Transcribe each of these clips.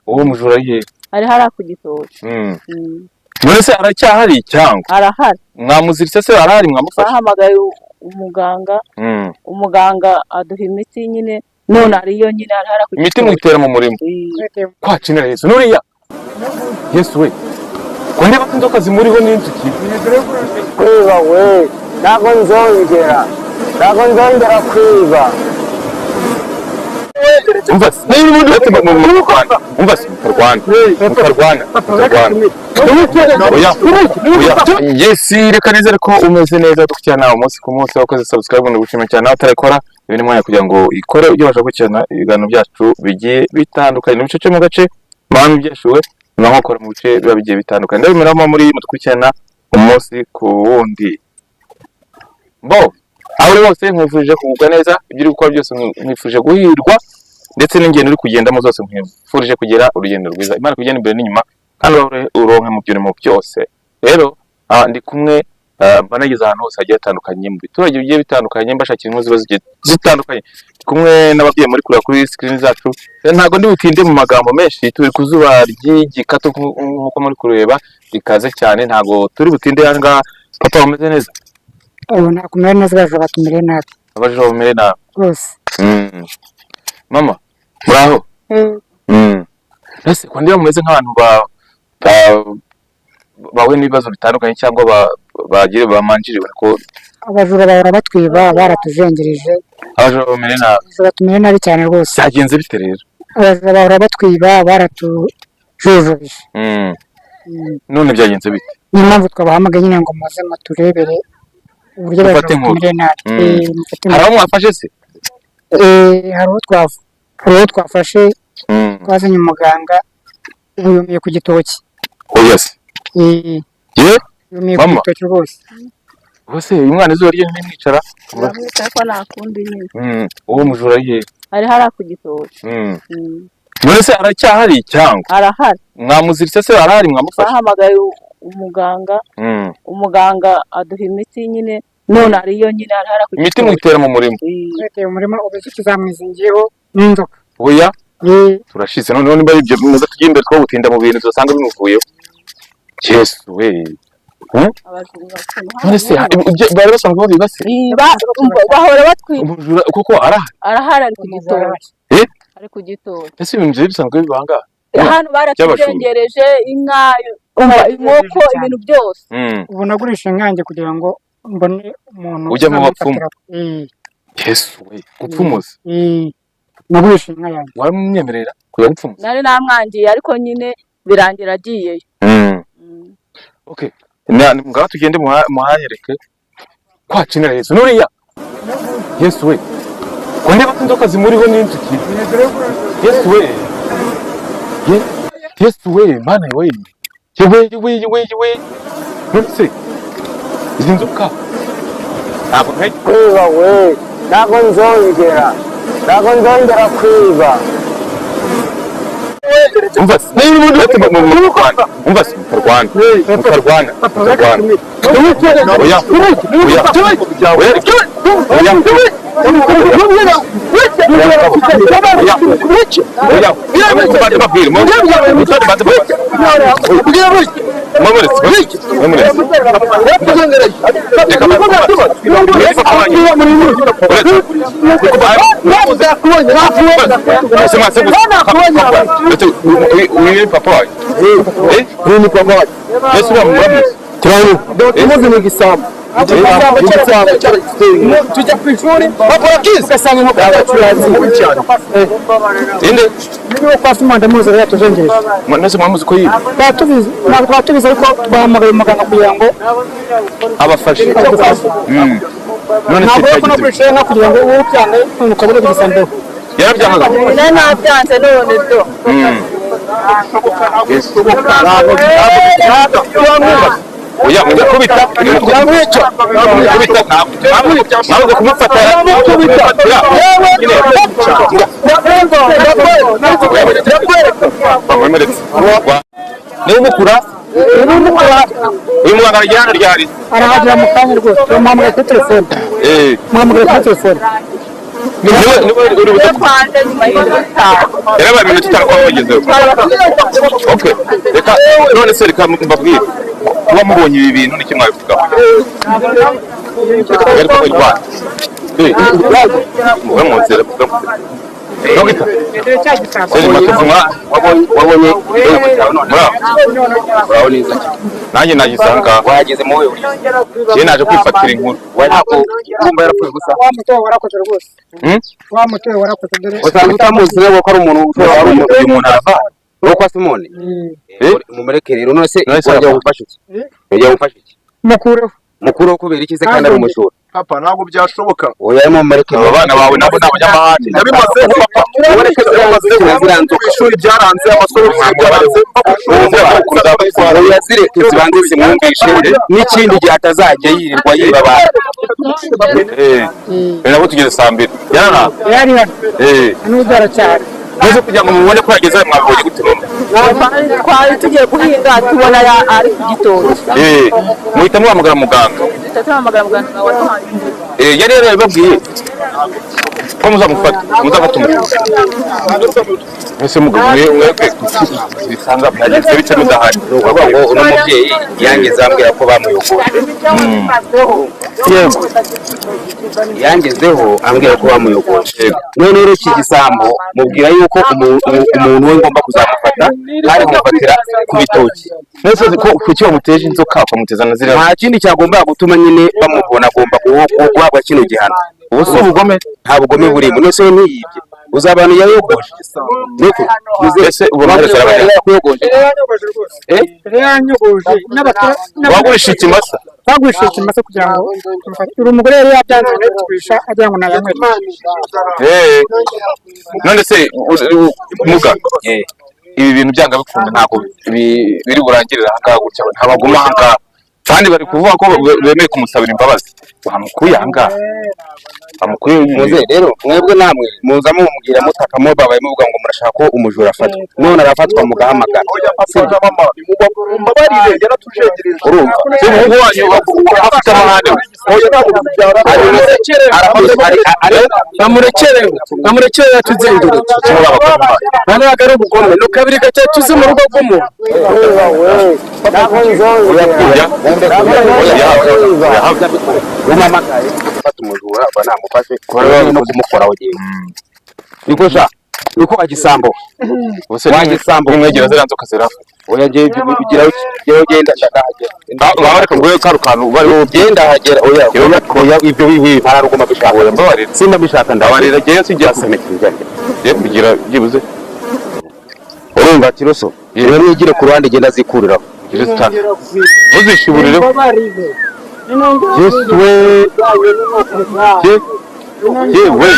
uwo mujura ye ari hara ku gitoki. Mwese aracyahari cyangwa Arahari. Mwamuziritse se arahari mwamufasha? Bahamagaye umuganga. Umuganga aduha imiti nyine none ariyo nyine ari hara ku gitoki. Imiti mwitera mu murimo. Kwacinira Yesu nuriya. Yesu we. Ko ndeba inzoka zimuriho n'inzuki. Kwiba we. Ntago nzongera kwiba. Umva niba umuntu ufite mu Rwanda umva mukarwana Yes reka nizere ko umeze neza dukirana umunsi ku munsi wakoze subscribe no gushima cyane atarikora ibintu mwanya kugira ngo ikore ibyo bashaka gukirana ibiganiro byacu bigiye bitandukanye mu bice cyo mu gace mpamvu byashuwe n'abakora mu bice bigiye bitandukanye ndabimeramo muri mudukurikirana umunsi ku wundi bo aho bose mwifuje kugubwa neza ibyo uri gukora byose mwifuje guhirwa ndetse n'ingendo uri kugendamo zose mwifuje kugera urugendo rwiza Imana kugenda imbere n'inyuma kandi uronke mu byurimo byose rero ndi kumwe banageze ahantu hose hagiye hatandukanye mu biturage bigiye bitandukanye mbashakira inkuru ziba zitandukanye kumwe n'ababyeyi muri kureba kuri screen zacu ntago ndi butinde mu magambo menshi turi kuzuba ry'igikato nkuko muri kureba rikaze cyane ntago turi butinde yanga papa umeze neza nakumere neza baje batumire nabi abaje bamere nabi rwose mama muraho ese ko ndiba mumeze nk'abantu bawe n'ibibazo bitandukanye cyangwa bagire bamanjiriwe ko abajura bahora batwiba baratujengereje abajura bamere nabi batumire nabi cyane rwose cyagenze bite rero abajura bahora batwiba baratujujubije none byagenze bite niyo mpamvu twabahamagaye nyine ngo muze muturebere uburyo batumire nabi hari aho mwafashe se hari uwo twafashe twazanye umuganga yumiye ku gitoki yes yumiye ku gitoki rwose bose uyu mwana izuba rye nimwicara ko nakundi nyine uwo mujura ye ari hara ku gitoki. Mwese aracyahari cyangwa Arahari. Mwamuziritse se arahari mwamufasha? Bahamagaye umuganga. Umuganga aduha imiti nyine none ariyo nyine ari hara ku gitoki. Imiti mwitera mu murimo. Mwitera mu murimo ubuziki zamwizingiyeho n'inzoka. Oya turashize none niba ibyo muze tujye imbere two gutinda mu bintu dusanga bimuvuyeho. Yesu we. None se bari basanzwe babibase? Bahora batwiba. Umujura kuko arahari ari ku gitoki. Ari ku gitoki. Ese ibintu bisanzwe bibanga? Hano baratujengereje inka inkoko ibintu byose. Ubu nagurisha inkange kugira ngo mbone umuntu ujya mu bapfumu. Yesu we gupfumuza. Nagurisha inka yanjye. Waramwemerera kujya gupfumuza? Nari namwangiye ariko nyine birangira agiyeyo. Okay. Ngaho tugende muhanyereke kwacinira Yesu nuriya. Yesu we. Ko ndeba inzoka zimuriho n'inzuki. Yesu we. Yesu we mana we. Yewe. Nonse. Izi nzoka. Ntabwo Kwiba we. Ntago nzongera kwiba. umva niba umuntu ufite mu Rwanda umva mukarwana Uyu papa wawe Uyu ni papa wawe Yesu bamuramuze tumuzi mu gisambu tujya ku ishuri bakora kizi ugasanga inkoko yacuranze cyane inde niyo kwa Sumanda muze yatujengereje mwese mwamuzi ko yiba batubizi ntabwo batubizi ariko bahamagaye umuganga kugira ngo abafashe none se ntabwo no kwishena kugira ngo uwo cyane ukabure bigisambu yarabyangaga nabyanze none do oya mujya kubita yamwica ntabwo kumufata niba umukura uyu muganga aragira hano ryari arahagera mu kanya rwose muhamagaye kuri telefone niwe uri buze kwanjye nyuma y'itanu yarabaye iminota itanu kwa mugezeho. Okay, reka none se reka mbabwire kuba mubonye ibi bintu n'iki mwabivugaho yari kuba irwana muve mu nzira wabonye muraho neza nanjye nagisanga wageze mu wewe njye naje kwifatira inkuru ntabwo wumva yarapfuye gusa wa mutobe warakoze rwose wa mutobe warakoze dore usanga utamuzi rero ko ari umuntu ushobora uyu muntu arava no kwa Simone mumureke rero none se wajya gufasha iki wajya gufasha iki mukuru kubera iki se kandi ari umushura papa ntabwo byashoboka oya mumureke aba bana bawe nabo n'abanyamahane nabimaze papa ureke ziranze ishuri byaranze amasomo byaranze oya zireke zibanze zimwumvishe n'ikindi gihe atazajya yirirwa yiba abantu nabo tugeze saa 2 yarana yari hano n'udara cyane muze kugira ngo mubone ko yageze mwabonye gute twari tugiye guhinga tubona ari ku gitoki muhita muhamagara muganga tutahamagara muganga waduhaye yari yababwiye ko muzafata umuriro ese mugabo mwebwe bisanga byagenze bite mudahari uvuga ngo uno mubyeyi yangeze ambwira ko bamuyogoje yego yangezeho ambwira ko bamuyogoje none rero iki gisambo mubwira yuko umuntu we ngomba kuzamufata kandi kumufatira ku bitoki nese ko kuki bamuteje inzoka bakamuteza na ziriya nta kindi cyagomba gutuma nyine bamubona agomba guhabwa kino gihano ubu si ubugome nta bugome burimo nese ntiyibye uzabana yayogoje niko ese ubona wese arabajya kuyogoje yanyogoje wagurisha ikimasa bagurisha ikimasa kugira ngo uri umugore yari yabyanze kugurisha agira ngo nayanywe none se muga ibi bintu byanga bikunda ntabwo biri burangirira aha ngaha gutya ntabaguma aha ngaha kandi bari kuvuga ko bemeye kumusabira imbabazi bamukuye aha ngaha bamukuye muze rero mwebwe namwe muza mumubwira mutakamo babaye muvuga ngo murashaka ko umujura afatwa none arafatwa mugahamagara mbabarire yaratujegereje urumva se umuhungu wanyu afite amahane namurekere yatuzengere none agari ubugome no kabiri gace tuzi mu rugo rw'umuntu umamagaye fata umujura aba namufashe no kumukoraho niko sha niko wagisambo wagisambo mwegera zira nzoka zirafa oya ngiye bigiraho genda ndakahagera ngaho ngo karukantu bari ugenda hagera oya ibyo bibi pararugoma bishaka oya mbabarira sinda bishaka ndabarira giye sijya kumekinja je kugira byibuze urumva kiroso rero nigire ku ruhande genda zikuriraho uzishiburire Yesu we yewe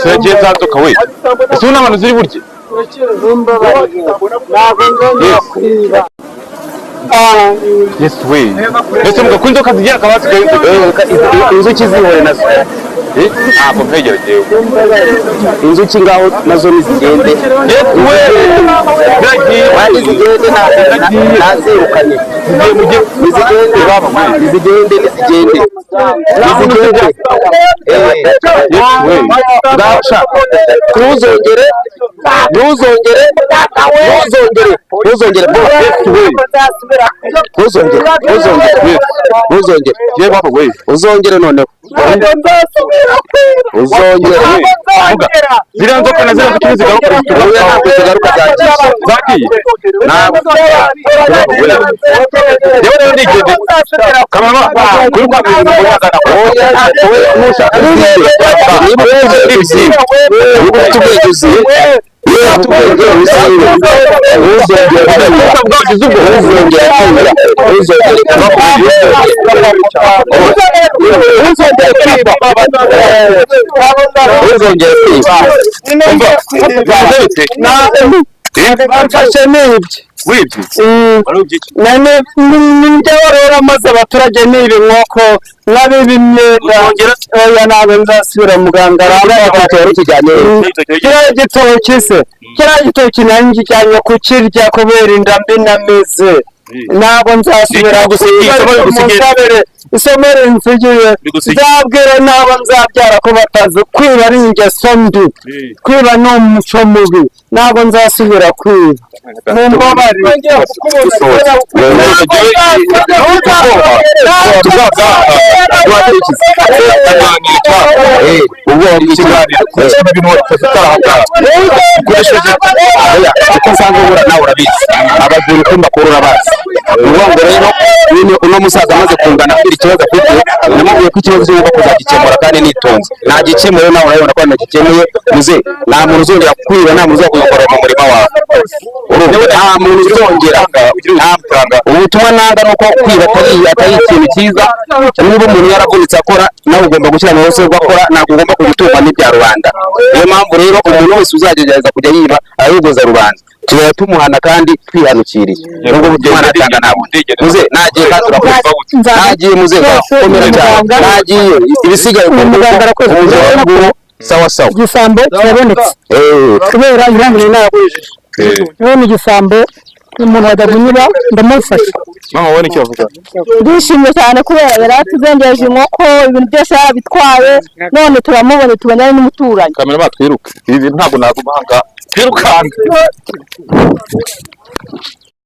ziragiye za nzoka we ese ubu n'abantu ziri burye Yesu we ese mugakunda inzoka zigira akabati inzuki zihore nazo ntabwo mpegeregewe inzuki ngaho nazo nizigende Yesu we ziragiye kandi zigende nazirukanye nizigende gasha ntuzongere ntuzongere ye baba we uzongere noneho uzongere ziriya nzoka na ziriya nzoka zigaruka zagiye ntabwo yewe rero nigende kamama kuri kwa bintu ngozagana wowe nushaka rero maze abaturage niba inkoko nabiba imyenda oya ntabwo nzasubira muganga kiriya gitoki se kiriya gitoki nanjye kijyanye kukirya kubera inda mbi namize ntabwo nzasubira isomo rinsigiye nzabwira n'abo nzabyara ko batazi kwiba ari ingeso mbi kwiba ni umuco mubi ntabwo nzasubira kwiba mumbabarire abajura uko mbakurura bazi ubundi rero uno musaza amaze kungana afite ikibazo afite namubwiye ko ikibazo cyo kuzagikemura kandi nitonze nagikemuye nawe urabona ko nagikemuye muze nta muntu uzongera kwiba nta muntu uzakora mu murima wawe nta muntu uzongera ubutumwa nanga nuko kwiba atari ikintu cyiza niba umuntu yaravunitse akora nawe ugomba gushyira mu bose ugakora ntabwo ugomba kugitunga n'ibya rubanda niyo mpamvu rero umuntu wese uzagerageza kujya yiba ayogoza rubanda tuba tumuhana kandi twihanukiriye nubwo umwana atanga ntabwo muze nagiye kandi urakumva nagiye muze komera cyane nagiye ibisigaye ku muganga arakoze sawa sawa igisambo kirabonetse kubera irangire nabujije none igisambo umuntu wadagunyira ndamufasha mama wone icyo avuga ndishimye cyane kubera yari atuzengeje inkoko ibintu byose yarabitwaye none turamubone tubonye n'umuturanyi kamera batwiruka ibi ntabwo naguma hanga twirukanga